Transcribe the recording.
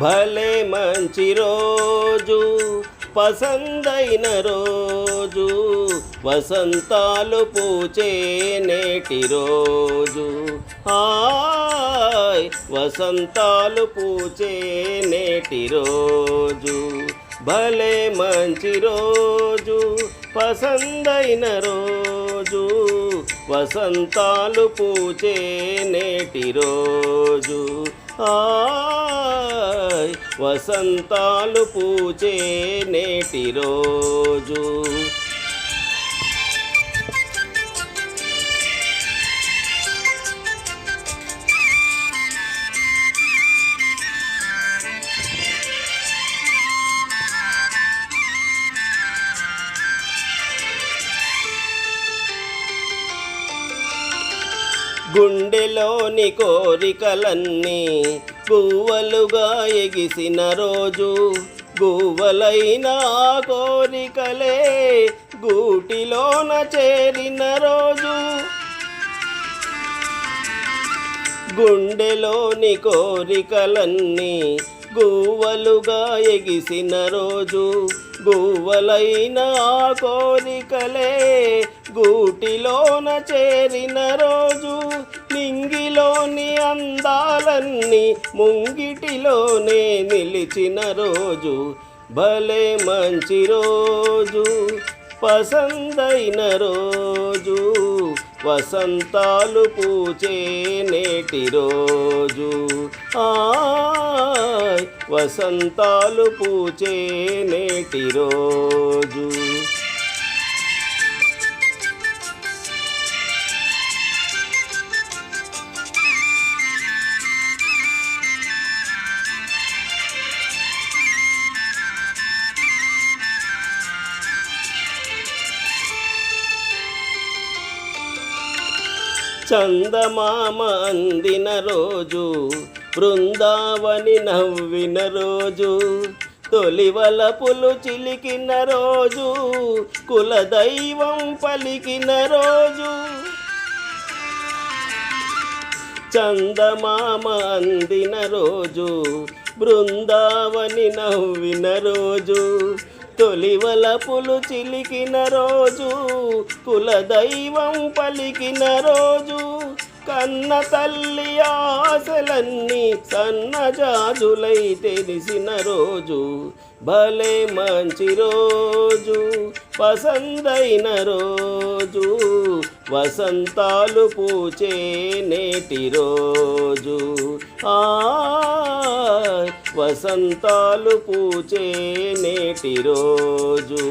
భలే మంచి రోజు పసందైన రోజు వసంతాలు పూచే నేటి రోజు హాయ్ వసంతాలు పూచే నేటి రోజు భలే మంచి రోజు పసందైన రోజు వసంతాలు పూచే నేటి రోజు హాయ్ వసంతాలు పూచే నేటి రోజు గుండెలోని కోరికలన్నీ గువ్వలుగా ఎగిసిన రోజు గువ్వలైన కోరికలే గూటిలోన చేరిన రోజు గుండెలోని కోరికలన్నీ గువ్వలుగా ఎగిసిన రోజు గువ్వలైన కోరికలే గూటిలోన చేరిన రోజు నింగిలోని అందాలన్నీ ముంగిటిలోనే నిలిచిన రోజు భలే మంచి రోజు పసందైన రోజు వసంతాలు పూచే నేటి రోజు హాయ్ వసంతాలు పూచే నేటి రోజు చందమామ అందిన రోజు బృందావని నవ్విన రోజు తొలివలపులు చిలికిన రోజు కులదైవం పలికిన రోజు చందమామ అందిన రోజు బృందావని నవ్విన రోజు తొలివలపులు చిలికిన రోజు కులదైవం పలికిన రోజు కన్న తల్లి ఆశలన్నీ సన్నజాజులై తెలిసిన రోజు భలే మంచి రోజు పసందైన రోజు వసంతాలు పూచే నేటి రోజు హాయ్ వసంతాలు పూచే నేటి రోజు